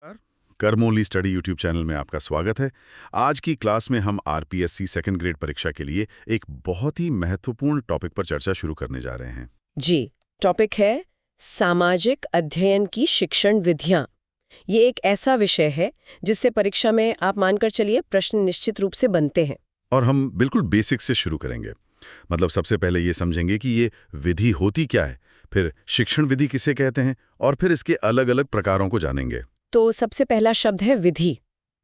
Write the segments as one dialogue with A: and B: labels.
A: नमस्कार। कर्मोली study YouTube channel में आपका स्वागत है। आज की क्लास में हम आरपीएससी सेकंड ग्रेड परीक्षा के लिए एक बहुत ही महत्वपूर्ण टॉपिक पर चर्चा शुरू करने जा रहे हैं।
B: जी, टॉपिक है सामाजिक अध्ययन की शिक्षण विधियां। ये एक ऐसा विषय है जिससे परीक्षा में आप मानकर चलिए प्रश्न निश्चित रूप से बनते हैं।
A: और हम बिल्कुल बेसिक से शुरू करेंगे। मतलब सबसे पहले ये समझेंगे कि ये विधि होती क्या है, फिर शिक्षण विधि किसे कहते हैं और फिर इसके अलग अलग प्रकारों को जानेंगे।
B: तो सबसे पहला शब्द है विधि।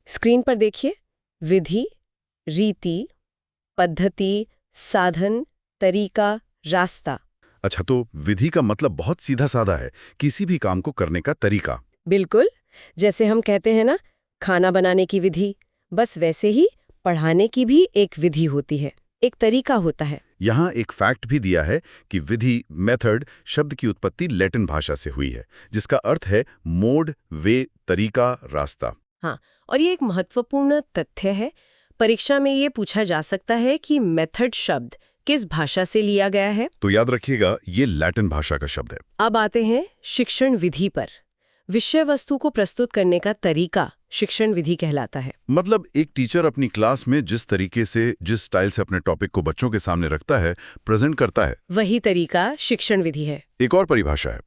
B: स्क्रीन पर देखिए, विधि, रीति, पद्धति, साधन, तरीका, रास्ता।
A: अच्छा, तो विधि का मतलब बहुत सीधा साधा है, किसी भी काम को करने का तरीका।
B: बिल्कुल, जैसे हम कहते हैं ना, खाना बनाने की विधि, बस वैसे ही पढ़ाने की भी एक विधि होती है, एक तरीका होता है।
A: यहाँ एक फैक्ट भी दिया है कि विधि मेथड शब्द की उत्पत्ति लैटिन भाषा से हुई है, जिसका अर्थ है मोड, वे, तरीका, रास्ता।
B: हाँ, और ये एक महत्वपूर्ण तथ्य है। परीक्षा में ये पूछा जा सकता है कि मेथड शब्द किस भाषा से लिया गया है।
A: तो याद रखिएगा, ये लैटिन भाषा का शब्द है।
B: अब आते हैं शिक्षण विधि पर। विषय वस्तु को प्रस्तुत करने का तरीका शिक्षण विधि कहलाता है।
A: मतलब एक टीचर अपनी क्लास में जिस तरीके से, जिस स्टाइल से अपने टॉपिक को बच्चों के सामने रखता है, प्रेजेंट करता है,
B: वही तरीका शिक्षण विधि है।
A: एक और परिभाषा है,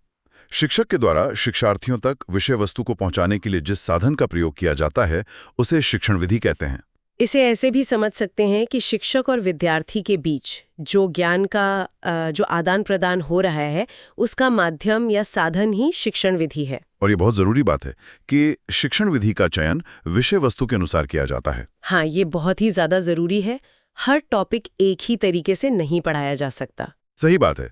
A: शिक्षक के द्वारा शिक्षार्थियों तक विषय वस्तु को पहुंचाने के लिए जिस साधन का प्रयोग किया जाता है, उसे शिक्षण विधि कहते हैं।
B: इसे ऐसे भी समझ सकते हैं कि शिक्षक और विद्यार्थी के बीच जो ज्ञान का जो आदान प्रदान हो रहा है, उसका माध्यम या साधन ही शिक्षण विधि है।
A: और ये बहुत जरूरी बात है कि शिक्षण विधि का चयन विषय वस्तु के अनुसार किया जाता है।
B: हाँ, ये बहुत ही ज्यादा जरूरी है। हर टॉपिक एक ही तरीके से नहीं पढ़ाया जा सकता।
A: सही बात है।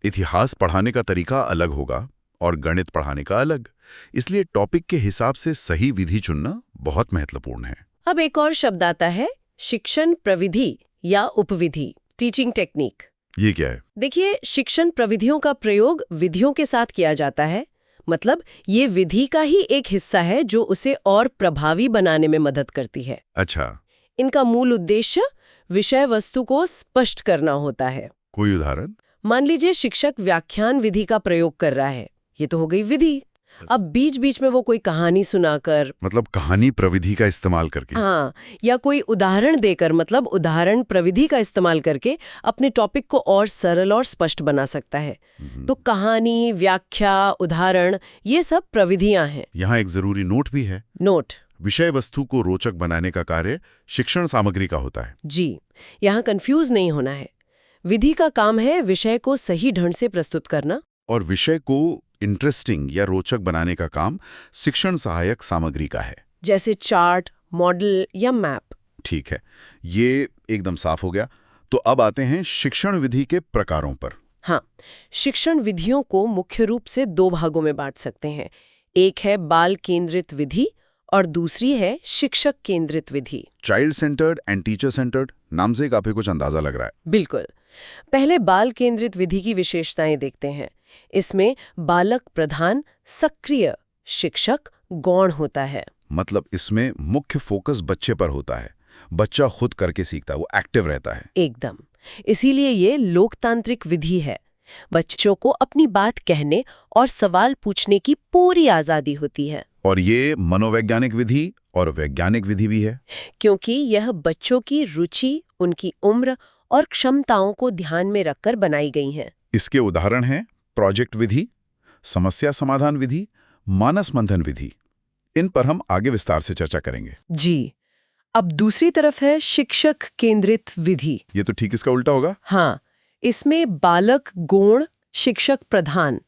A: इतिहास पढ़ाने का तरीका अलग होगा और गणित पढ़ाने का अलग, इसलिए टॉपिक के हिसाब से सही विधि चुनना बहुत महत्वपूर्ण है।
B: अब एक और शब्द आता है शिक्षण प्रविधि या उपविधि, टीचिंग टेक्निक।
A: ये क्या है?
B: देखिए, शिक्षण प्रविधियों का प्रयोग विधियों के साथ किया जाता है। मतलब ये विधि का ही एक हिस्सा है जो उसे और प्रभावी बनाने में मदद करती है।
A: अच्छा,
B: इनका मूल उद्देश्य विषय वस्तु को स्पष्ट करना होता है।
A: कोई उदाहरण?
B: मान लीजिए शिक्षक व्याख्यान विधि का प्रयोग कर रहा है, ये तो हो गई विधि। अब बीच बीच में वो कोई कहानी सुनाकर,
A: मतलब कहानी प्रविधि का इस्तेमाल करके।
B: हाँ, या कोई उदाहरण देकर, मतलब उदाहरण प्रविधि का इस्तेमाल करके अपने टॉपिक को और सरल और स्पष्ट बना सकता है। तो कहानी, व्याख्या, उदाहरण, ये सब प्रविधियां हैं।
A: यहाँ एक जरूरी नोट भी है।
B: नोट।
A: विषय वस्तु को रोचक बनाने का कार्य शिक्षण सामग्री का होता है।
B: जी, यहाँ कंफ्यूज नहीं होना है। विधि का काम है विषय को सही ढंग से प्रस्तुत करना,
A: और विषय को इंटरेस्टिंग या रोचक बनाने का काम शिक्षण सहायक सामग्री का है,
B: जैसे चार्ट, मॉडल या मैप।
A: ठीक है, ये एकदम साफ हो गया। तो अब आते हैं शिक्षण विधि के प्रकारों पर।
B: हाँ, शिक्षण विधियों को मुख्य रूप से दो भागों में बांट सकते हैं। एक है बाल केंद्रित विधि और दूसरी है शिक्षक केंद्रित विधि।
A: Child centred and teacher centred, नाम से काफी कुछ अंदाजा लग रहा है।
B: बिल्कुल। पहले बाल केंद्रित विधि की विशेषताएं देखते हैं। इसमें बालक प्रधान सक्रिय शिक्षक गौण होता है।
A: मतलब इसमें मुख्य फोकस बच्चे पर होता है, बच्चा खुद करके सीखता है, वो एक्टिव रहता है।
B: एकदम, इसीलिए ये लोकतांत्रिक विधि है। बच्चों को अपनी बात कहने और सवाल पूछने की पूरी आजादी होती है।
A: और ये मनोवैज्ञानिक विधि और वैज्ञानिक विधि भी है,
B: क्योंकि यह बच्चों की रुचि, उनकी उम्र और क्षमताओं को ध्यान में रखकर बनाई गई है।
A: इसके उदाहरण हैं प्रोजेक्ट विधि, समस्या समाधान विधि, मानस मंथन विधि। इन पर हम आगे विस्तार से चर्चा करेंगे।
B: जी, अब दूसरी तरफ है शिक्षक केंद्रित विधि।
A: ये तो ठीक इसका उल्टा होगा।
B: हाँ, इसमें बालक गौण, शिक्षक प्रधान।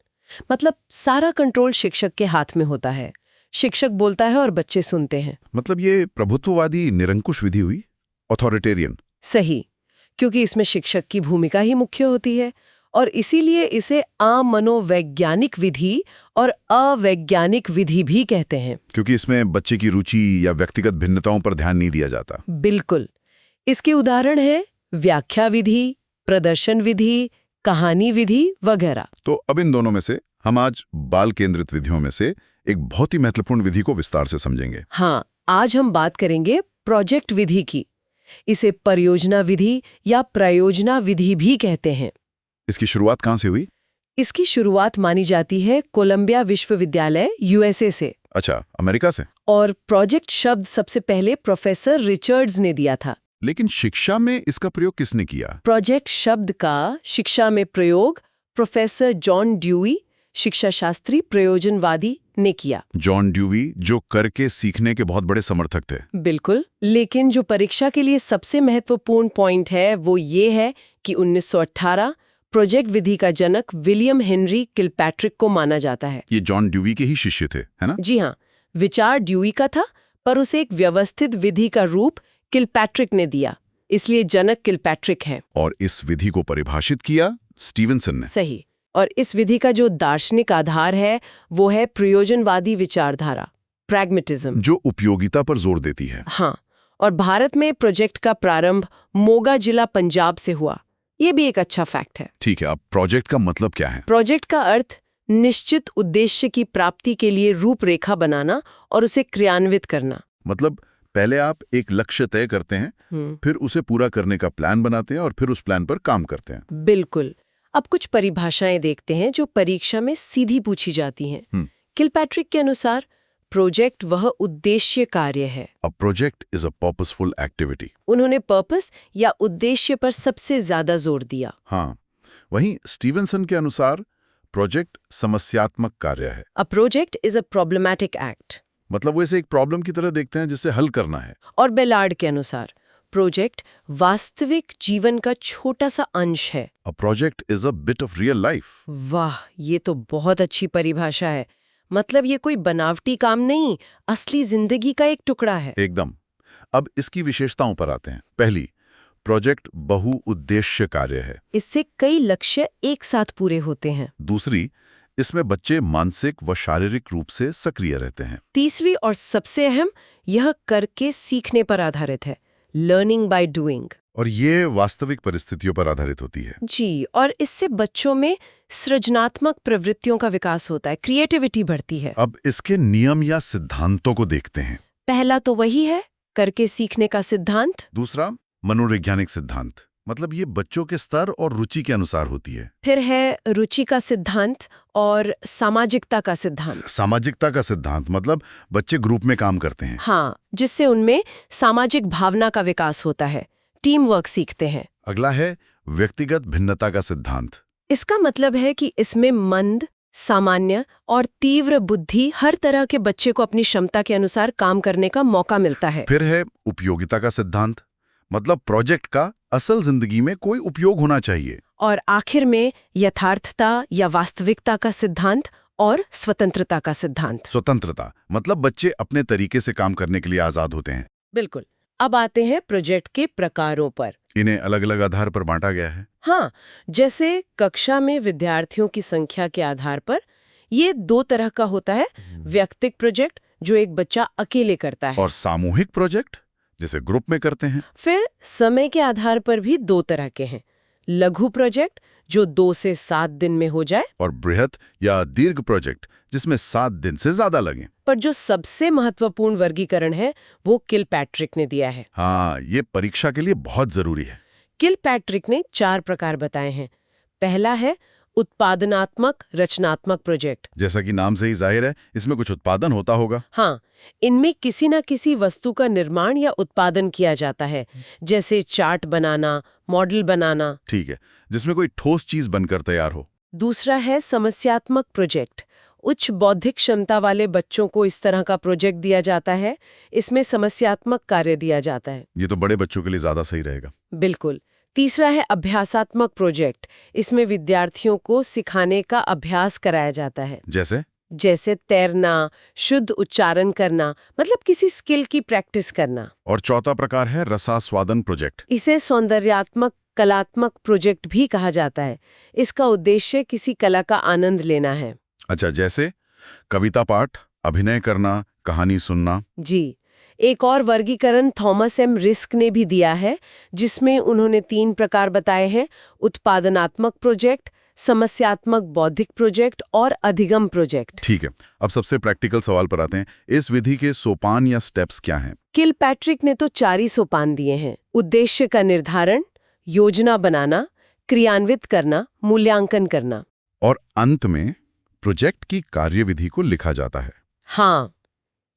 B: मतलब सारा कंट्रोल शिक्षक के हाथ में होता है। शिक्षक बोलता है और बच्चे सुनते हैं।
A: मतलब ये प्रभुत्ववादी निरंकुश विधि हुई, ऑथोरिटेरियन।
B: सही, क्योंकि इसमें शिक्षक की भूमिका ही मुख्य होती है और इसीलिए इसे अमनोवैज्ञानिक विधि और अवैज्ञानिक विधि भी कहते हैं।
A: क्योंकि इसमें बच्चे की रुचि या व्यक्तिगत भिन्नताओं पर ध्यान नहीं दिया जाता।
B: बिल्कुल। इसके उदाहरण है व्याख्या विधि, प्रदर्शन विधि, कहानी विधि वगैरह।
A: तो अब इन दोनों में से हम आज बाल केंद्रित विधियों में से एक बहुत ही महत्वपूर्ण विधि को विस्तार से समझेंगे।
B: हाँ, आज हम बात करेंगे प्रोजेक्ट विधि की। इसे परियोजना विधि या प्रयोजना विधि भी कहते हैं।
A: इसकी शुरुआत कहाँ से हुई?
B: इसकी शुरुआत मानी जाती है कोलंबिया विश्वविद्यालय यूएसए से।
A: अच्छा, अमेरिका से।
B: और प्रोजेक्ट शब्द सबसे पहले प्रोफेसर रिचर्ड्स ने दिया था।
A: लेकिन शिक्षा में इसका प्रयोग किसने किया?
B: प्रोजेक्ट शब्द का शिक्षा में प्रयोग प्रोफेसर जॉन ड्यूई, शिक्षा शास्त्री प्रयोजनवादी, ने किया।
A: जॉन ड्यूवी, जो करके सीखने के बहुत बड़े समर्थक थे।
B: बिल्कुल, लेकिन जो परीक्षा के लिए सबसे महत्वपूर्ण पॉइंट है वो ये है कि 1918 प्रोजेक्ट विधि का जनक विलियम हेनरी किलपैट्रिक को माना जाता है।
A: ये जॉन ड्यूवी के ही शिष्य थे, है ना?
B: जी हाँ, विचार ड्यूई का था, पर उसे एक व्यवस्थित विधि का रूप किलपैट्रिक ने दिया, इसलिए जनक किलपैट्रिक है।
A: और इस विधि को परिभाषित किया स्टीवेंसन ने।
B: सही। और इस विधि का जो दार्शनिक आधार है वो है प्रयोजनवादी विचारधारा, प्रैग्मेटिज्म,
A: जो उपयोगिता पर जोर देती है।
B: हाँ, और भारत में प्रोजेक्ट का प्रारंभ मोगा जिला पंजाब से हुआ। ये भी एक अच्छा फैक्ट है।
A: ठीक है, अब प्रोजेक्ट का मतलब क्या है?
B: प्रोजेक्ट का अर्थ निश्चित उद्देश्य की प्राप्ति के लिए रूपरेखा बनाना और उसे क्रियान्वित करना।
A: मतलब पहले आप एक लक्ष्य तय करते हैं, फिर उसे पूरा करने का प्लान बनाते हैं और फिर उस प्लान पर काम करते हैं।
B: बिल्कुल। अब कुछ परिभाषाएं देखते हैं जो परीक्षा में सीधी पूछी जाती हैं। किलपैट्रिक के अनुसार प्रोजेक्ट वह उद्देश्य कार्य है।
A: A project is a purposeful activity.
B: उन्होंने पर्पस या उद्देश्य पर सबसे ज्यादा जोर दिया।
A: हाँ, वहीं स्टीवेंसन के अनुसार प्रोजेक्ट समस्यात्मक कार्य है।
B: A project is a problematic act.
A: मतलब वो इसे एक प्रॉब्लम की तरह देखते हैं जिसे हल करना है।
B: और बेलार्ड के अनुसार प्रोजेक्ट वास्तविक जीवन का छोटा सा अंश है।
A: A project is a bit of real life.
B: वाह, ये तो बहुत अच्छी परिभाषा है। मतलब ये कोई बनावटी काम नहीं, असली जिंदगी का एक टुकड़ा है।
A: एकदम। अब इसकी विशेषताओं पर आते हैं। पहली, प्रोजेक्ट बहुउद्देश्य कार्य है।
B: इससे कई लक्ष्य एक साथ पूरे होते हैं।
A: दूसरी, इसमें बच्चे मानसिक व शारीरिक रूप से सक्रिय रहते हैं।
B: तीसरी और सबसे अहम, यह करके सीखने पर आधारित है, लर्निंग बाय डूइंग।
A: और ये वास्तविक परिस्थितियों पर आधारित होती है।
B: जी, और इससे बच्चों में सृजनात्मक प्रवृत्तियों का विकास होता है, क्रिएटिविटी बढ़ती है।
A: अब इसके नियम या सिद्धांतों को देखते हैं।
B: पहला तो वही है, करके सीखने का सिद्धांत।
A: दूसरा, मनोवैज्ञानिक सिद्धांत, मतलब ये बच्चों के स्तर और रुचि के अनुसार होती है।
B: फिर है रुचि का सिद्धांत और सामाजिकता का सिद्धांत।
A: सामाजिकता का सिद्धांत मतलब बच्चे ग्रुप में काम करते हैं।
B: हाँ, जिससे उनमें सामाजिक भावना का विकास होता है, टीम वर्क सीखते हैं।
A: अगला है व्यक्तिगत भिन्नता का सिद्धांत।
B: इसका मतलब है कि इसमें मंद, सामान्य और तीव्र बुद्धि हर तरह के बच्चे को अपनी क्षमता के अनुसार काम करने का मौका मिलता है।
A: फिर है उपयोगिता का सिद्धांत, मतलब प्रोजेक्ट का असल जिंदगी में कोई उपयोग होना चाहिए।
B: और आखिर में यथार्थता या वास्तविकता का सिद्धांत और स्वतंत्रता का सिद्धांत।
A: स्वतंत्रता मतलब बच्चे अपने तरीके से काम करने के लिए आजाद होते हैं।
B: बिल्कुल। अब आते हैं प्रोजेक्ट के प्रकारों पर।
A: इन्हें अलग अलग आधार पर बांटा गया है।
B: हाँ, जैसे कक्षा में विद्यार्थियों की संख्या के आधार पर ये दो तरह का होता है, व्यक्तिगत प्रोजेक्ट जो एक बच्चा अकेले करता है,
A: और सामूहिक प्रोजेक्ट जिसे ग्रुप में करते हैं।
B: फिर समय के आधार पर भी दो तरह के हैं, लघु प्रोजेक्ट जो 2 से 7 दिन में हो जाए,
A: और बृहत या दीर्घ प्रोजेक्ट जिसमें 7 दिन से ज्यादा लगे।
B: पर जो सबसे महत्वपूर्ण वर्गीकरण है वो किलपैट्रिक ने दिया है।
A: हाँ, ये परीक्षा के लिए बहुत जरूरी है।
B: किलपैट्रिक ने 4 प्रकार बताए हैं। पहला है उत्पादनात्मक रचनात्मक प्रोजेक्ट।
A: जैसा कि नाम से ही जाहिर है, इसमें कुछ उत्पादन होता होगा।
B: हाँ, इनमें किसी न किसी वस्तु का निर्माण या उत्पादन किया जाता है, जैसे चार्ट बनाना, मॉडल बनाना।
A: ठीक है, जिसमें कोई ठोस चीज बनकर तैयार हो।
B: दूसरा है समस्यात्मक प्रोजेक्ट। उच्च बौद्धिक क्षमता वाले बच्चों को इस तरह का प्रोजेक्ट दिया जाता है। इसमें समस्यात्मक कार्य दिया जाता है।
A: ये तो बड़े बच्चों के लिए ज्यादा सही रहेगा।
B: बिल्कुल। तीसरा है अभ्यासात्मक प्रोजेक्ट। इसमें विद्यार्थियों को सिखाने का अभ्यास कराया जाता है, जैसे तैरना, शुद्ध उच्चारण करना, मतलब किसी स्किल की प्रैक्टिस करना।
A: और चौथा प्रकार है रसास्वादन प्रोजेक्ट।
B: इसे सौंदर्यात्मक कलात्मक प्रोजेक्ट भी कहा जाता है। इसका उद्देश्य किसी कला का आनंद लेना है।
A: अच्छा, जैसे कविता पाठ, अभिनय करना, कहानी सुनना।
B: जी। एक और वर्गीकरण थॉमस एम रिस्क ने भी दिया है, जिसमें उन्होंने 3 प्रकार बताए हैं, उत्पादनात्मक प्रोजेक्ट, समस्यात्मक बौद्धिक प्रोजेक्ट और अधिगम प्रोजेक्ट।
A: ठीक है, अब सबसे प्रैक्टिकल सवाल पर आते हैं। इस विधि के सोपान या स्टेप्स क्या हैं?
B: किलपैट्रिक ने तो 4 ही सोपान दिए हैं, उद्देश्य का निर्धारण, योजना बनाना, क्रियान्वित करना, मूल्यांकन करना।
A: और अंत में प्रोजेक्ट की कार्यविधि को लिखा जाता है।
B: हाँ,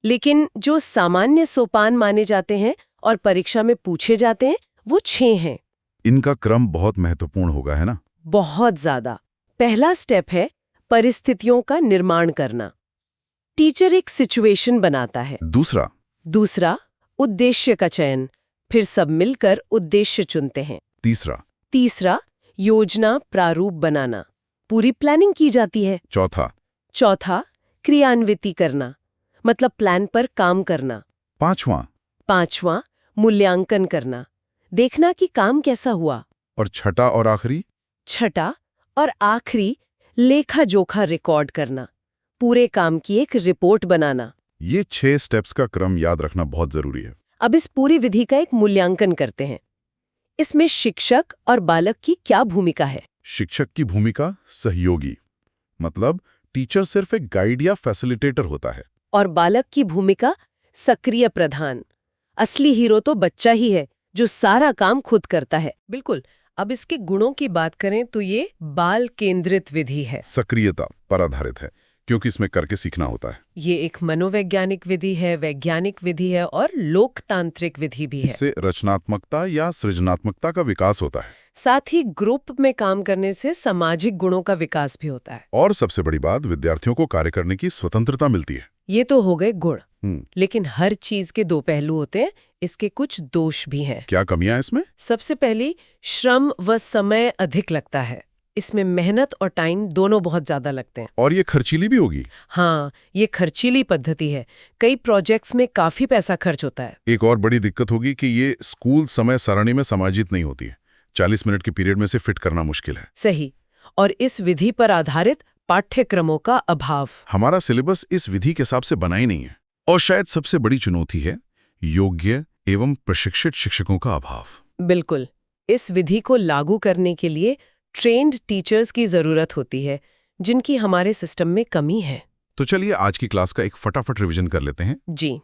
B: लेकिन जो सामान्य सोपान माने जाते हैं और परीक्षा में पूछे जाते हैं वो 6 हैं।
A: इनका क्रम बहुत महत्वपूर्ण होगा, है ना?
B: बहुत ज्यादा। पहला स्टेप है परिस्थितियों का निर्माण करना। टीचर एक सिचुएशन बनाता है। दूसरा उद्देश्य का चयन, फिर सब मिलकर उद्देश्य चुनते हैं। तीसरा योजना प्रारूप बनाना, पूरी प्लानिंग की जाती है। चौथा क्रियान्विति करना, मतलब प्लान पर काम करना। पांचवां मूल्यांकन करना, देखना कि काम कैसा हुआ।
A: और छठा और
B: आखिरी लेखा जोखा रिकॉर्ड करना, पूरे काम की एक रिपोर्ट बनाना।
A: ये 6 स्टेप्स का क्रम याद रखना बहुत जरूरी है।
B: अब इस पूरी विधि का एक मूल्यांकन करते हैं। इसमें शिक्षक और बालक की क्या भूमिका है?
A: शिक्षक की भूमिका सहयोगी, मतलब टीचर सिर्फ एक गाइड या फैसिलिटेटर होता है।
B: और बालक की भूमिका सक्रिय प्रधान। असली हीरो तो बच्चा ही है जो सारा काम खुद करता है। बिल्कुल। अब इसके गुणों की बात करें तो ये बाल केंद्रित विधि है।
A: सक्रियता पर आधारित है क्योंकि इसमें करके सीखना होता है।
B: ये एक मनोवैज्ञानिक विधि है, वैज्ञानिक विधि है और लोकतांत्रिक विधि भी है।
A: इससे रचनात्मकता या सृजनात्मकता का विकास होता है।
B: साथ ही ग्रुप में काम करने से सामाजिक गुणों का विकास भी होता है।
A: और सबसे बड़ी बात, विद्यार्थियों को कार्य करने की स्वतंत्रता मिलती है।
B: ये तो हो गए गुण। लेकिन हर चीज के 2 पहलू होते हैं, इसके कुछ दोष भी हैं।
A: क्या कमियां इसमें?
B: सबसे पहली, श्रम व समय अधिक लगता है। इसमें मेहनत और टाइम दोनों बहुत ज्यादा लगते हैं।
A: और ये खर्चीली भी होगी।
B: हाँ, ये खर्चीली पद्धति है। कई प्रोजेक्ट्स में काफी पैसा खर्च होता है।
A: एक और बड़ी दिक्कत होगी कि ये स्कूल समय सारणी में समाजित नहीं होती है। 40 मिनट के पीरियड में से फिट करना मुश्किल है।
B: सही। और इस विधि पर आधारित पाठ्यक्रमों का अभाव।
A: हमारा सिलेबस इस विधि के हिसाब से बना ही नहीं है। और शायद सबसे बड़ी चुनौती है योग्य एवं प्रशिक्षित शिक्षकों का अभाव।
B: बिल्कुल। इस विधि को लागू करने के लिए ट्रेन्ड टीचर्स की जरूरत होती है, जिनकी हमारे सिस्टम में कमी है।
A: तो चलिए आज की क्लास का एक फटाफट रिवीजन कर लेते हैं।
B: जी।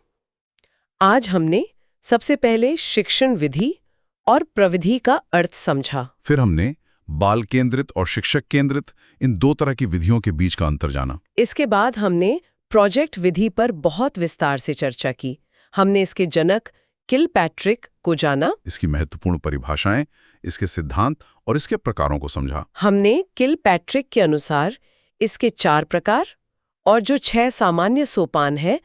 B: आज हमने सबसे पहले शिक्षण विधि और प्रविधि का अर्थ समझा।
A: फिर हमने बाल केंद्रित और शिक्षक केंद्रित इन 2 तरह की विधियों के बीच का अंतर जाना।
B: इसके बाद हमने प्रोजेक्ट विधि पर बहुत विस्तार से चर्चा की। हमने इसके जनक किलपैट्रिक को जाना,
A: इसकी महत्वपूर्ण परिभाषाएं, इसके सिद्धांत और इसके प्रकारों को समझा।
B: हमने किलपैट्रिक के अनुसार इसके 4 प्रकार और जो 6 सामान्य सोपान है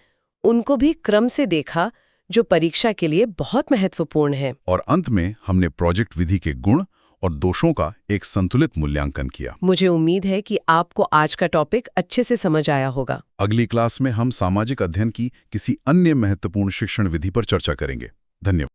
B: उनको भी क्रम से देखा, जो परीक्षा के लिए बहुत महत्वपूर्ण है।
A: और अंत में हमने प्रोजेक्ट विधि के गुण और दोषों का एक संतुलित मूल्यांकन किया।
B: मुझे उम्मीद है कि आपको आज का टॉपिक अच्छे से समझ आया होगा।
A: अगली क्लास में हम सामाजिक अध्ययन की किसी अन्य महत्वपूर्ण शिक्षण विधि पर चर्चा करेंगे। धन्यवाद।